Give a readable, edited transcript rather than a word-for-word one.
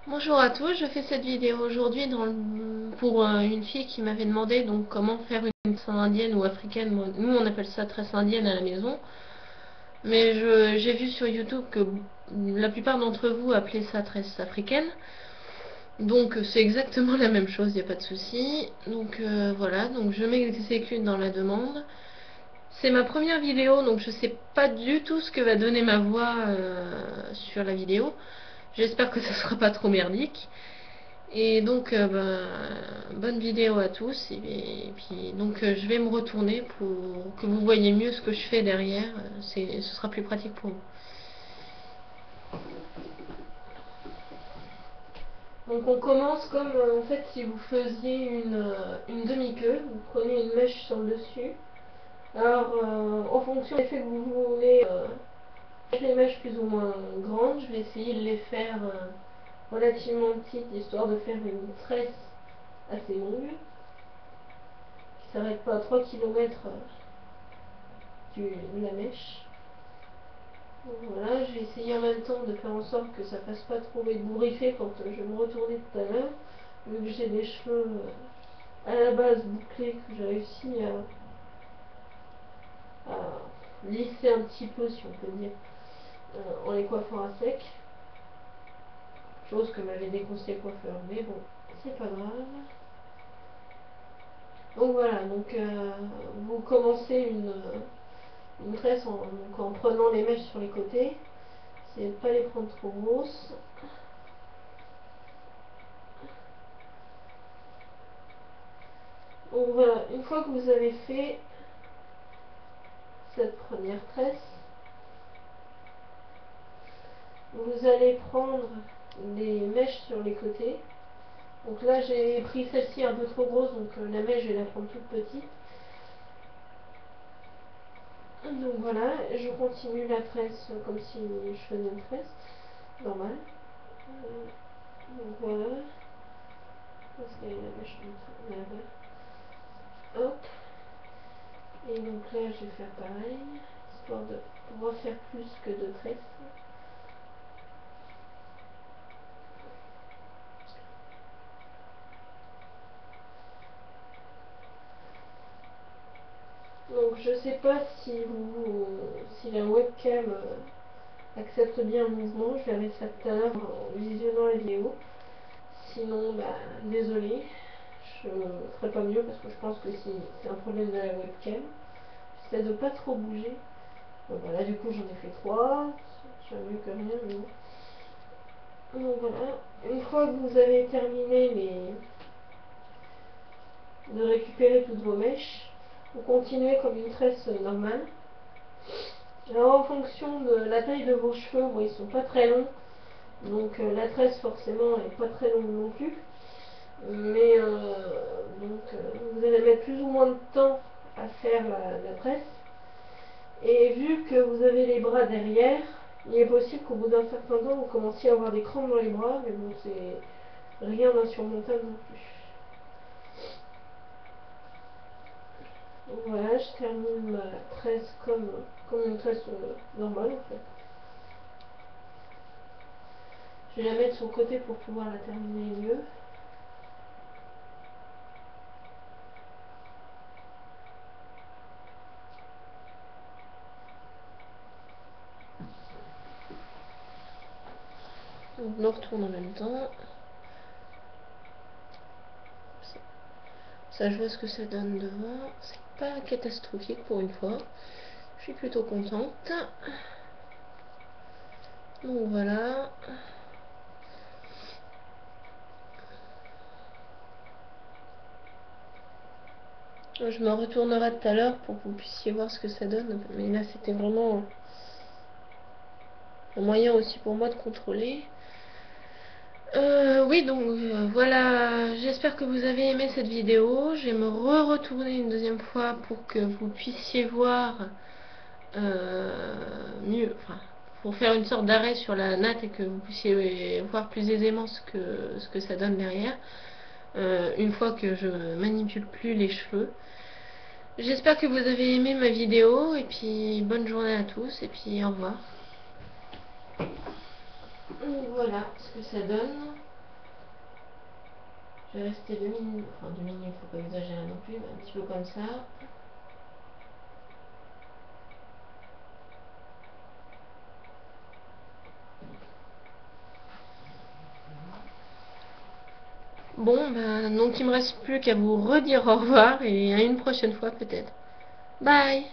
Bonjour à tous, je fais cette vidéo aujourd'hui pour une fille qui m'avait demandé donc comment faire une tresse indienne ou africaine. Nous on appelle ça tresse indienne à la maison, mais j'ai vu sur YouTube que la plupart d'entre vous appelaient ça tresse africaine. Donc c'est exactement la même chose, il n'y a pas de souci. Donc voilà, donc je m'exécute dans la demande. C'est ma première vidéo, donc je sais pas du tout ce que va donner ma voix sur la vidéo. J'espère que ça sera pas trop merdique. Et donc, bonne vidéo à tous. Et puis, donc, je vais me retourner pour que vous voyez mieux ce que je fais derrière. Ce sera plus pratique pour vous. Donc, on commence comme en fait si vous faisiez une demi-queue. Vous prenez une mèche sur le dessus. Alors, en fonction de l'effet que vous voulez, les mèches plus ou moins grandes, je vais essayer de les faire relativement petites, histoire de faire une tresse assez longue, qui s'arrête pas à 3 km de la mèche. Voilà, j'ai essayé en même temps de faire en sorte que ça fasse pas trop ébouriffé quand je vais me retourner tout à l'heure, vu que j'ai des cheveux à la base bouclés que j'ai réussi à lisser un petit peu, si on peut dire, en les coiffant à sec. Chose que m'avait déconseillé le coiffeur, mais bon, c'est pas grave. Donc voilà, donc vous commencez une tresse en prenant les mèches sur les côtés. Essayez de ne pas les prendre trop grosses. Donc voilà, une fois que vous avez fait cette première tresse, vous allez prendre des mèches sur les côtés. Donc là j'ai pris celle-ci un peu trop grosse, donc la mèche je vais la prendre toute petite. Donc voilà, je continue la tresse comme si je faisais une tresse normale. Donc voilà, parce qu'il y a la mèche là-bas. Hop. Et donc là je vais faire pareil, histoire de pouvoir faire plus que deux tresses. Donc je sais pas si la webcam accepte bien le mouvement, je verrai ça tout à l'heure en visionnant la vidéo. Sinon, bah, désolé, je ferai pas mieux parce que je pense que c'est un problème de la webcam. J'essaie de pas trop bouger. Donc voilà, du coup j'en ai fait 3, c'est mieux que rien, mais bon. Donc voilà, une fois que vous avez terminé de récupérer toutes vos mèches, vous continuez comme une tresse normale. Alors en fonction de la taille de vos cheveux, bon, ils sont pas très longs, donc la tresse forcément est pas très longue non plus. Mais vous allez mettre plus ou moins de temps à faire la tresse. Et vu que vous avez les bras derrière, il est possible qu'au bout d'un certain temps vous commenciez à avoir des crampes dans les bras, mais bon, c'est rien d'insurmontable non plus. Donc voilà, je termine ma tresse comme une tresse normale en fait. Je vais la mettre sur le côté pour pouvoir la terminer mieux. Donc je me retourne en même temps. Ça, je vois ce que ça donne devant. C'est pas catastrophique pour une fois. Je suis plutôt contente. Donc voilà. Je me retournerai tout à l'heure pour que vous puissiez voir ce que ça donne. Mais là, c'était vraiment un moyen aussi pour moi de contrôler. Oui, donc voilà, j'espère que vous avez aimé cette vidéo. Je vais me retourner une deuxième fois pour que vous puissiez voir mieux, enfin, pour faire une sorte d'arrêt sur la natte et que vous puissiez voir plus aisément ce que ça donne derrière, une fois que je manipule plus les cheveux. J'espère que vous avez aimé ma vidéo et puis bonne journée à tous et puis au revoir. Donc voilà ce que ça donne. Je vais rester 2 minutes, enfin 2 minutes, faut pas exagérer non plus, mais un petit peu comme ça. Bon, ben, donc il me reste plus qu'à vous redire au revoir et à une prochaine fois peut-être. Bye!